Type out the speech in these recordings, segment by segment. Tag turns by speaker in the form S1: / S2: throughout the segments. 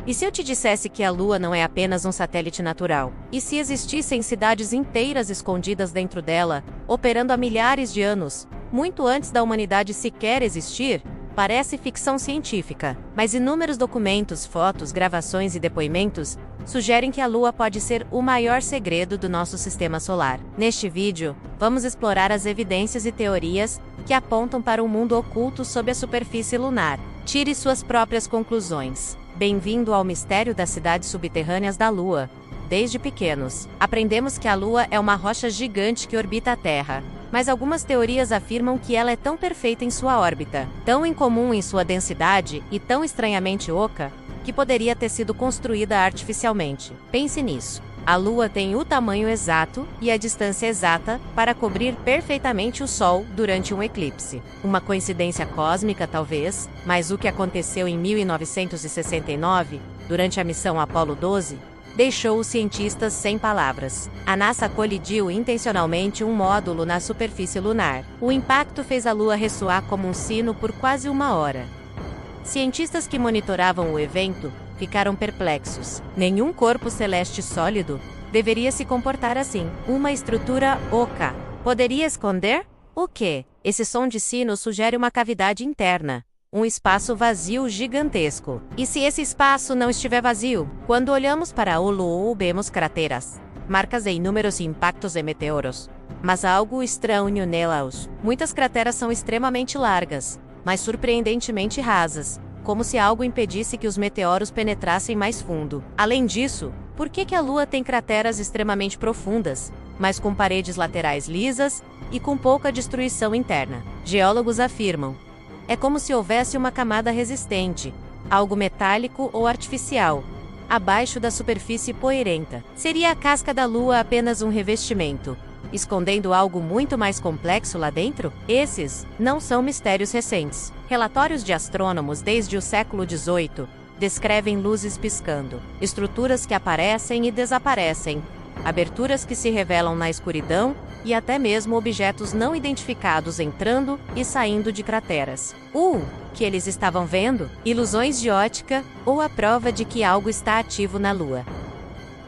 S1: E se eu te dissesse que a Lua não é apenas um satélite natural? E se existissem cidades inteiras escondidas dentro dela, operando há milhares de anos, muito antes da humanidade sequer existir? Parece ficção científica, mas inúmeros documentos, fotos, gravações e depoimentos sugerem que a Lua pode ser o maior segredo do nosso sistema solar. Neste vídeo, vamos explorar as evidências e teorias que apontam para um mundo oculto sob a superfície lunar. Tire suas próprias conclusões. Bem-vindo ao mistério das cidades subterrâneas da Lua. Desde pequenos, aprendemos que a Lua é uma rocha gigante que orbita a Terra. Mas algumas teorias afirmam que ela é tão perfeita em sua órbita, tão incomum em sua densidade e tão estranhamente oca, que poderia ter sido construída artificialmente. Pense nisso. A Lua tem o tamanho exato e a distância exata para cobrir perfeitamente o Sol durante um eclipse. Uma coincidência cósmica, talvez, mas o que aconteceu em 1969, durante a missão Apollo 12, deixou os cientistas sem palavras. A NASA colidiu intencionalmente um módulo na superfície lunar. O impacto fez a Lua ressoar como um sino por quase uma hora. Cientistas que monitoravam o evento ficaram perplexos. Nenhum corpo celeste sólido deveria se comportar assim. Uma estrutura oca poderia esconder? O quê? Esse som de sino sugere uma cavidade interna. Um espaço vazio gigantesco. E se esse espaço não estiver vazio? Quando olhamos para o Lua, vemos crateras, marcas de inúmeros impactos de meteoros. Mas há algo estranho nelas. Muitas crateras são extremamente largas, mas surpreendentemente rasas, como se algo impedisse que os meteoros penetrassem mais fundo. Além disso, por que a Lua tem crateras extremamente profundas, mas com paredes laterais lisas e com pouca destruição interna? Geólogos afirmam: é como se houvesse uma camada resistente, algo metálico ou artificial, abaixo da superfície poeirenta. Seria a casca da Lua apenas um revestimento, escondendo algo muito mais complexo lá dentro? Esses não são mistérios recentes. Relatórios de astrônomos desde o século XVIII descrevem luzes piscando, estruturas que aparecem e desaparecem, aberturas que se revelam na escuridão e até mesmo objetos não identificados entrando e saindo de crateras. Que eles estavam vendo? Ilusões de ótica ou a prova de que algo está ativo na Lua?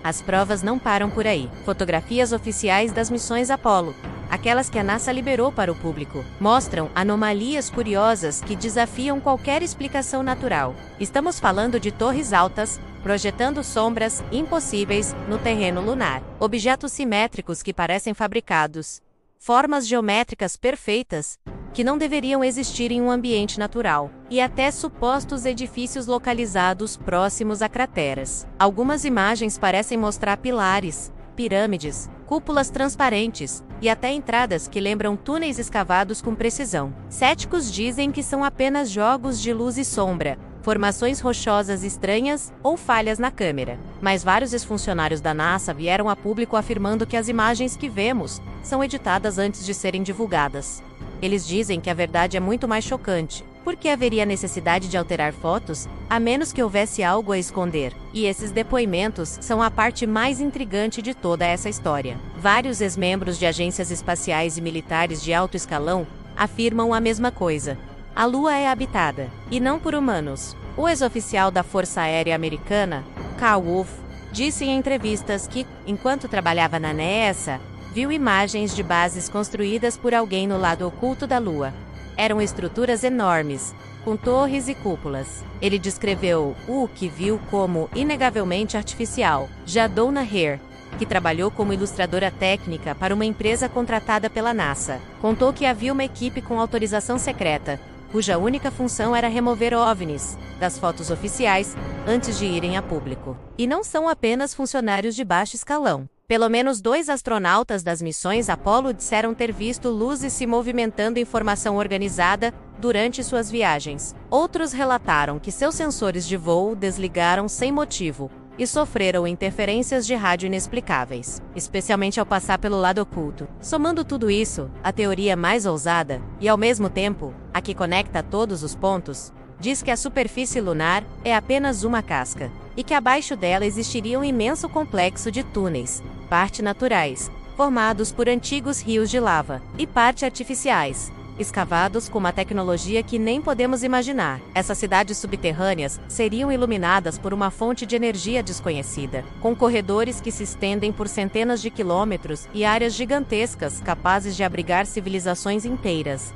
S1: As provas não param por aí. Fotografias oficiais das missões Apollo, aquelas que a NASA liberou para o público, mostram anomalias curiosas que desafiam qualquer explicação natural. Estamos falando de torres altas, projetando sombras impossíveis no terreno lunar, objetos simétricos que parecem fabricados, formas geométricas perfeitas que não deveriam existir em um ambiente natural, e até supostos edifícios localizados próximos a crateras. Algumas imagens parecem mostrar pilares, pirâmides, cúpulas transparentes e até entradas que lembram túneis escavados com precisão. Céticos dizem que são apenas jogos de luz e sombra, formações rochosas estranhas ou falhas na câmera. Mas vários ex-funcionários da NASA vieram a público afirmando que as imagens que vemos são editadas antes de serem divulgadas. Eles dizem que a verdade é muito mais chocante. Por que haveria necessidade de alterar fotos, a menos que houvesse algo a esconder? E esses depoimentos são a parte mais intrigante de toda essa história. Vários ex-membros de agências espaciais e militares de alto escalão afirmam a mesma coisa. A Lua é habitada, e não por humanos. O ex-oficial da Força Aérea Americana, Carl Wolf, disse em entrevistas que, enquanto trabalhava na NASA, viu imagens de bases construídas por alguém no lado oculto da Lua. Eram estruturas enormes, com torres e cúpulas. Ele descreveu o que viu como inegavelmente artificial. Já Donna Hare, que trabalhou como ilustradora técnica para uma empresa contratada pela NASA, contou que havia uma equipe com autorização secreta, cuja única função era remover OVNIs das fotos oficiais antes de irem a público. E não são apenas funcionários de baixo escalão. Pelo menos 2 astronautas das missões Apollo disseram ter visto luzes se movimentando em formação organizada durante suas viagens. Outros relataram que seus sensores de voo desligaram sem motivo e sofreram interferências de rádio inexplicáveis, especialmente ao passar pelo lado oculto. Somando tudo isso, a teoria mais ousada, e ao mesmo tempo, a que conecta todos os pontos, diz que a superfície lunar é apenas uma casca, e que abaixo dela existiria um imenso complexo de túneis, parte naturais, formados por antigos rios de lava, e parte artificiais, escavados com uma tecnologia que nem podemos imaginar. Essas cidades subterrâneas seriam iluminadas por uma fonte de energia desconhecida, com corredores que se estendem por centenas de quilômetros e áreas gigantescas capazes de abrigar civilizações inteiras.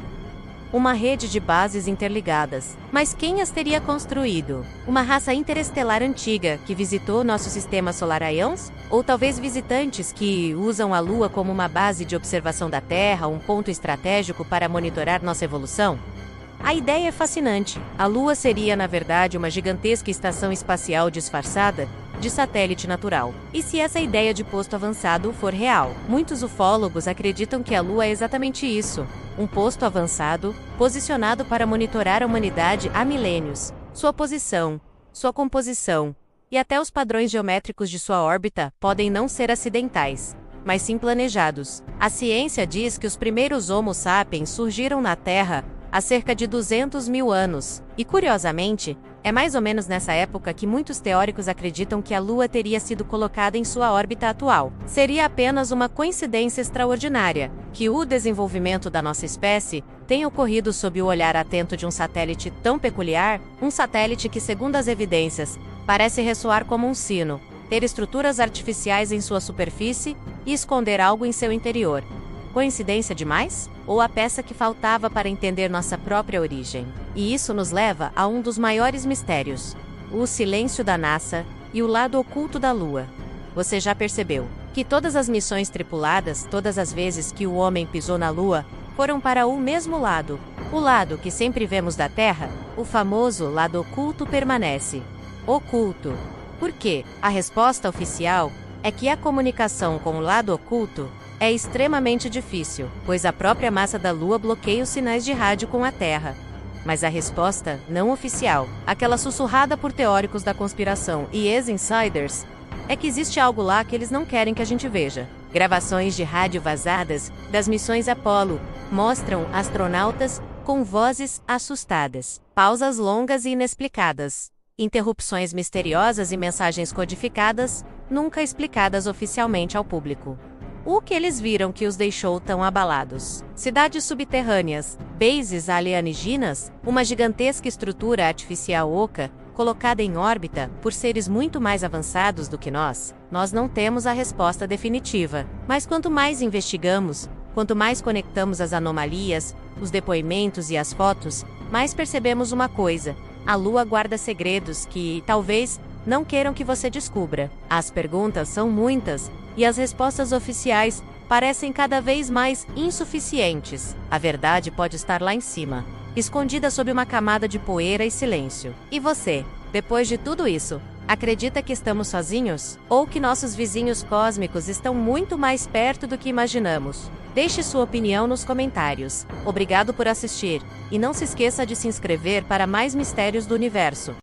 S1: Uma rede de bases interligadas. Mas quem as teria construído? Uma raça interestelar antiga que visitou nosso sistema solar há anos? Ou talvez visitantes que usam a Lua como uma base de observação da Terra, um ponto estratégico para monitorar nossa evolução? A ideia é fascinante. A Lua seria, na verdade, uma gigantesca estação espacial disfarçada de satélite natural. E se essa ideia de posto avançado for real? Muitos ufólogos acreditam que a Lua é exatamente isso. Um posto avançado, posicionado para monitorar a humanidade há milênios. Sua posição, sua composição e até os padrões geométricos de sua órbita podem não ser acidentais, mas sim planejados. A ciência diz que os primeiros Homo sapiens surgiram na Terra há cerca de 200 mil anos. E, curiosamente, é mais ou menos nessa época que muitos teóricos acreditam que a Lua teria sido colocada em sua órbita atual. Seria apenas uma coincidência extraordinária que o desenvolvimento da nossa espécie tenha ocorrido sob o olhar atento de um satélite tão peculiar, um satélite que, segundo as evidências, parece ressoar como um sino, ter estruturas artificiais em sua superfície e esconder algo em seu interior. Coincidência demais? Ou a peça que faltava para entender nossa própria origem? E isso nos leva a um dos maiores mistérios: o silêncio da NASA e o lado oculto da Lua. Você já percebeu que todas as missões tripuladas, todas as vezes que o homem pisou na Lua, foram para o mesmo lado, o lado que sempre vemos da Terra? O famoso lado oculto permanece oculto. Por quê? A resposta oficial é que a comunicação com o lado oculto é extremamente difícil, pois a própria massa da Lua bloqueia os sinais de rádio com a Terra. Mas a resposta não oficial, aquela sussurrada por teóricos da conspiração e ex-insiders, é que existe algo lá que eles não querem que a gente veja. Gravações de rádio vazadas das missões Apollo mostram astronautas com vozes assustadas, pausas longas e inexplicadas, interrupções misteriosas e mensagens codificadas, nunca explicadas oficialmente ao público. O que eles viram que os deixou tão abalados? Cidades subterrâneas, bases alienígenas, uma gigantesca estrutura artificial oca, colocada em órbita por seres muito mais avançados do que nós? Nós não temos a resposta definitiva. Mas quanto mais investigamos, quanto mais conectamos as anomalias, os depoimentos e as fotos, mais percebemos uma coisa: a Lua guarda segredos que, talvez, não queiram que você descubra. As perguntas são muitas, e as respostas oficiais parecem cada vez mais insuficientes. A verdade pode estar lá em cima, escondida sob uma camada de poeira e silêncio. E você, depois de tudo isso, acredita que estamos sozinhos? Ou que nossos vizinhos cósmicos estão muito mais perto do que imaginamos? Deixe sua opinião nos comentários. Obrigado por assistir, e não se esqueça de se inscrever para mais mistérios do universo.